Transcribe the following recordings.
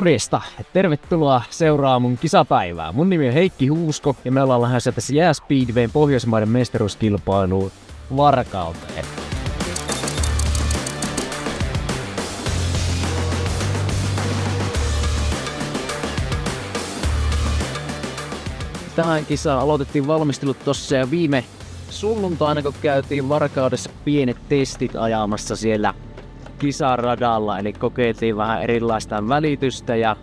Morjesta! Tervetuloa seuraamaan mun kisapäivää. Mun nimi on Heikki Huusko ja me ollaan lähdössä tässä Jääspeedwayn Pohjoismaiden mestaruuskilpailuun Varkauteen. Tähän kisaan aloitettiin valmistelut tossa ja viime sunnuntaina, kun käytiin Varkaudessa pienet testit ajamassa siellä kisaradalla, eli kokeiltiin vähän erilaista välitystä ja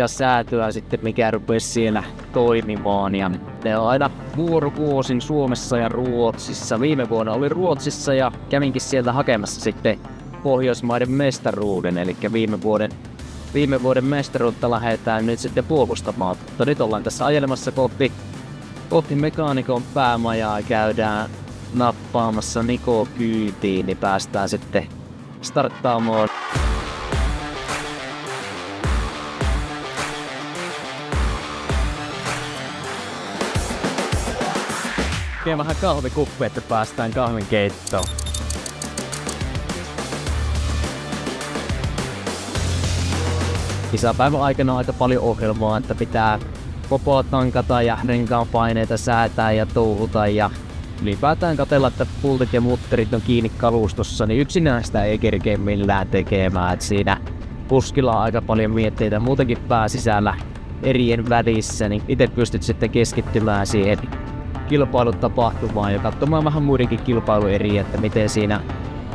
säätöä sitten, mikä rupesi siellä toimimaan. Ja ne on aina vuorovuosin Suomessa ja Ruotsissa. Viime vuonna oli Ruotsissa ja kävinkin sieltä hakemassa sitten Pohjoismaiden mestaruuden, eli viime vuoden mestaruutta lähdetään nyt sitten puolustamaan. Mutta nyt ollaan tässä ajelemassa kohti mekaanikon päämajaa, käydään nappaamassa Niko kyytiin, niin päästään sitten starttaamaan. Teen vähän kahvikuppi, että päästään kahvin keittoon. Kisapäivän aikana on aika paljon ohjelmaa, että pitää popoa tankata ja renkaan paineita säätää ja touhuta ja ylipäätään katsella, että pultit ja mutterit on kiinni kalustossa, niin yksinään sitä ei kerkeä millään tekemään. Et siinä puskilla on aika paljon mietteitä muutenkin pääsisällä erien välissä, niin itse pystyt sitten keskittymään siihen kilpailutapahtumaan ja katsomaan vähän muidenkin kilpailueriä, että miten siinä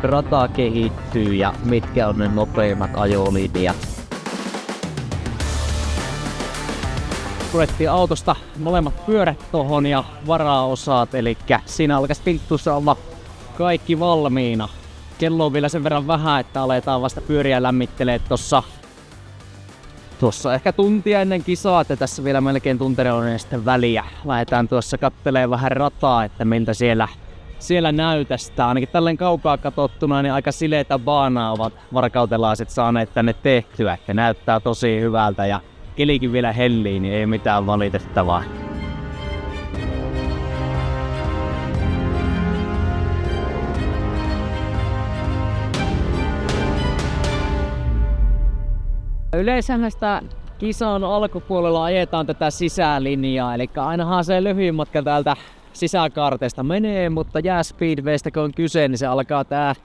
rata kehittyy ja mitkä on ne nopeimmat ajolinjat. Purettiin autosta molemmat pyörät tohon ja varaosat, eli siinä alkaisi pilttuussa olla kaikki valmiina. Kello on vielä sen verran vähän, että aletaan vasta pyöriä lämmittelee tuossa ehkä tuntia ennen kisaa, että tässä vielä melkein tunteroinen sitten väliä. Lähdetään tuossa kattelee vähän rataa, että miltä siellä näytästää. Ainakin tälleen kaukaa katsottuna niin aika sileitä baanaa ovat varkautelaiset saaneet tänne tehtyä, että näyttää tosi hyvältä ja kelikin vielä hellii, niin ei mitään valitettavaa. Yleensä sitä kisan alkupuolella ajetaan tätä sisälinjaa, eli ainahan se lyhyin matka täältä sisäkaarteesta menee, mutta Jääspeedwaystä kun on kyse, niin se alkaa tää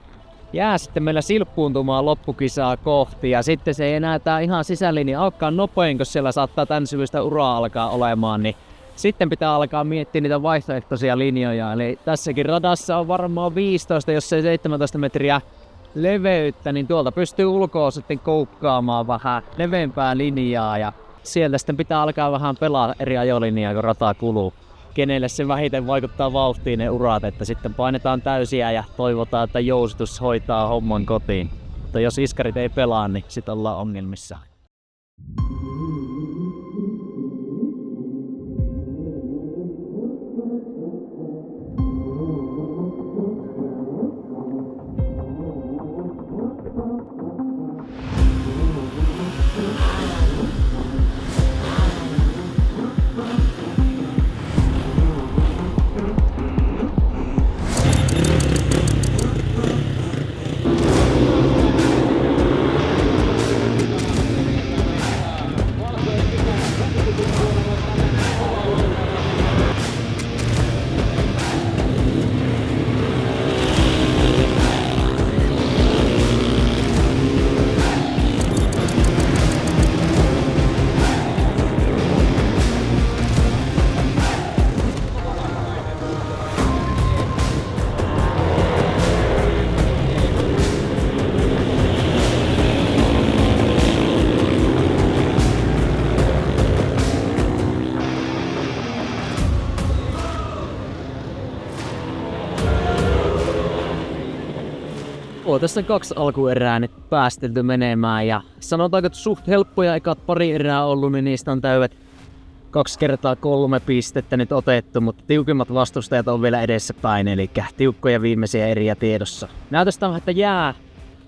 jää sitten meillä silppuuntumaan loppukisaa kohti ja sitten se ei enää tää ihan sisälinja olekaan nopein, kun siellä saattaa tän syvystä uraa alkaa olemaan, niin sitten pitää alkaa miettiä niitä vaihtoehtoisia linjoja. Eli tässäkin radassa on varmaan 15, jos ei 17 metriä leveyttä, niin tuolta pystyy ulkoa sitten koukkaamaan vähän leveämpää linjaa ja sieltä sitten pitää alkaa vähän pelaa eri ajolinjaa, kun rata kuluu. Kenelle se vähiten vaikuttaa vauhtiin ne urat, että sitten painetaan täysiä ja toivotaan, että jousitus hoitaa homman kotiin. Mutta jos iskarit ei pelaa, niin sit ollaan ongelmissa. Tässä 2 alkuerää nyt päästelty menemään ja sanotaanko, että suht helppoja ekat pari erää ollut, niin niistä on täydet 2 kertaa 3 pistettä nyt otettu, mutta tiukimmat vastustajat on vielä edessäpäin, eli tiukkoja viimeisiä eriä tiedossa. Näytöstä vähän, että jää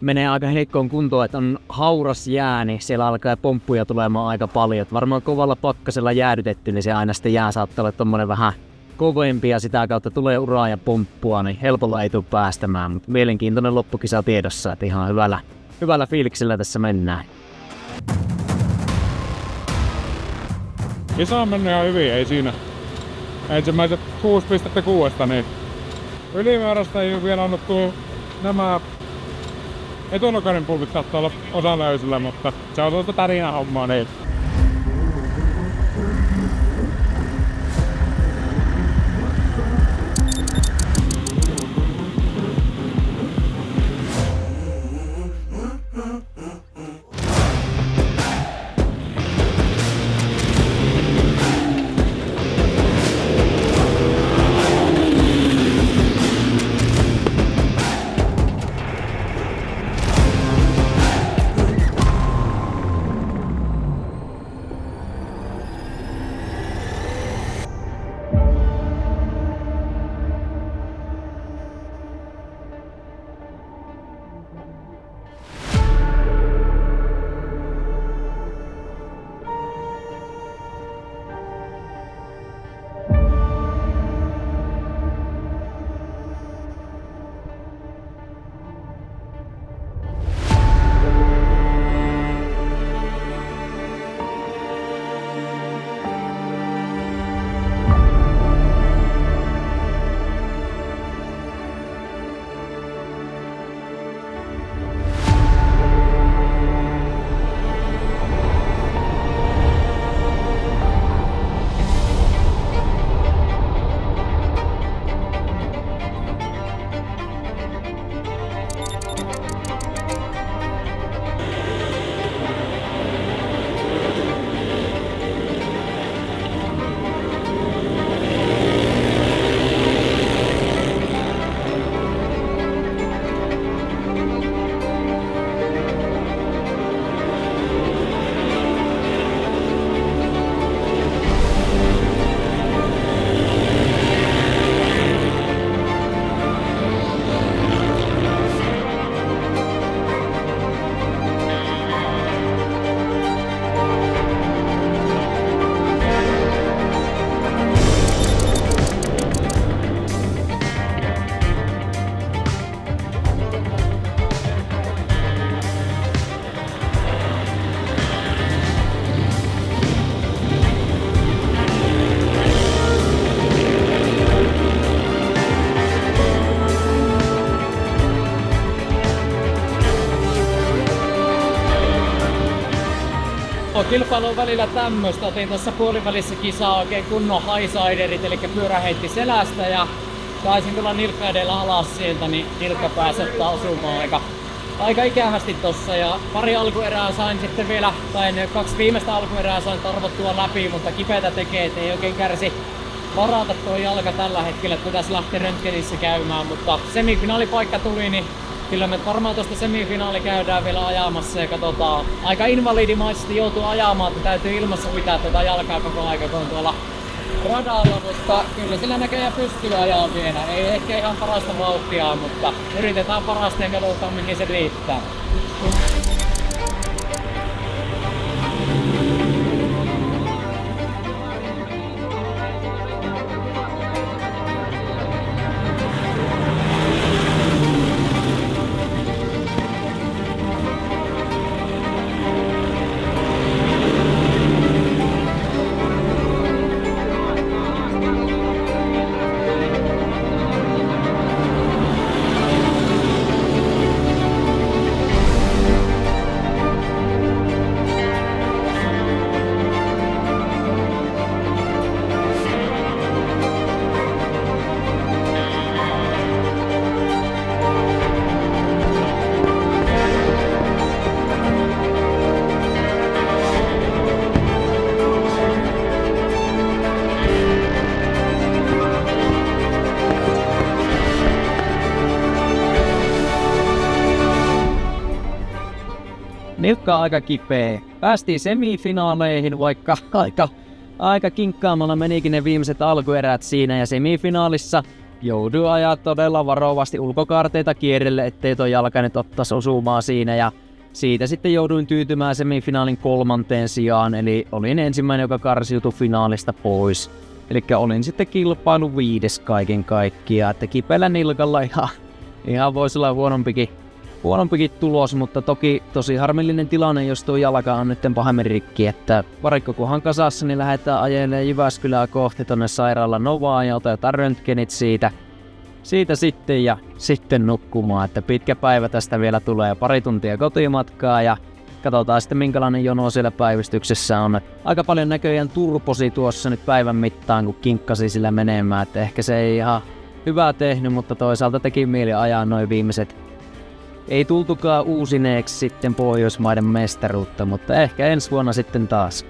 menee aika heikkoon kuntoon, että on hauras jää, niin siellä alkaa pomppuja tulemaan aika paljon. Varmaan kovalla pakkasella jäädytetty, niin se aina sitten jää saattaa olla tommonen vähän kovempi ja sitä kautta tulee uraa ja pomppua, niin helpolla ei tule päästämään. Mutta mielenkiintoinen loppukisa tiedossa, että ihan hyvällä fiiliksellä tässä mennään. Kisa on mennyt ihan hyvin, ei siinä. Ensimmäiset 6,6, niin ylimääräistä ei ole vielä annettu nämä etunokainen pulpit saattaa olla osalöysillä, mutta se on tuota tarinahommaa niin. Kilpailu on välillä tämmöstä. Otin tuossa puolivälissä kisaa oikein kunnon highsiderit, eli pyörä heitti selästä ja taisin tulla nilkka edellä alas sieltä, niin nilkka pääsi ottaa osumaan aika ikävästi tossa. Ja pari alkuerää sain sitten vielä, tai 2 viimeistä alkuerää sain tarvottua läpi, mutta kipeätä tekee, et ei oikein kärsi varata tuo jalka tällä hetkellä, että pitäisi lähteä röntgenissä käymään, mutta semifinaalipaikka tuli, niin kyllä me varmaan tuosta semifinaali käydään vielä ajamassa ja katsotaan. Aika invalidimaisesti joutuu ajamaan, että täytyy ilmassa pitää tätä jalkaa koko aika, kun on tuolla radalla, mutta kyllä sillä näköjään pystyy ajaa vielä. Ei ehkä ihan parasta vauhtia, mutta yritetään parasta ja katsotaan mihin se riittää. Nilkka on aika kipeä. Päästiin semifinaaleihin, vaikka aika kinkkaamalla menikin ne viimeiset alkuerät siinä, ja semifinaalissa joudui ajaa todella varovasti ulkokaarteita kierrelle, ettei tuo jalka nyt ottaisi osumaa siinä, ja siitä sitten jouduin tyytymään semifinaalin 3. sijaan, eli olin ensimmäinen, joka karsiutui finaalista pois. Eli olin sitten kilpailu 5. kaiken kaikkiaan, että kipeällä nilkalla ihan voisi olla huonompikin tulos, mutta toki tosi harmillinen tilanne, jos tuo jalka on nyt pahemmin rikki, että varikko kunhan kasassa, niin lähdetään ajelemaan Jyväskylää kohti tonne sairaala Novaan ja otetaan röntgenit siitä sitten ja sitten nukkumaan, että pitkä päivä tästä vielä tulee, 2 tuntia kotimatkaa ja katsotaan sitten minkälainen jono siellä päivystyksessä on. Aika paljon näköjään turposi tuossa nyt päivän mittaan, kun kinkkasi sillä menemään, että ehkä se ei ihan hyvää tehnyt, mutta toisaalta teki mieli ajaa noin viimeiset. Ei tultukaan uusineeksi sitten Pohjoismaiden mestaruutta, mutta ehkä ensi vuonna sitten taas.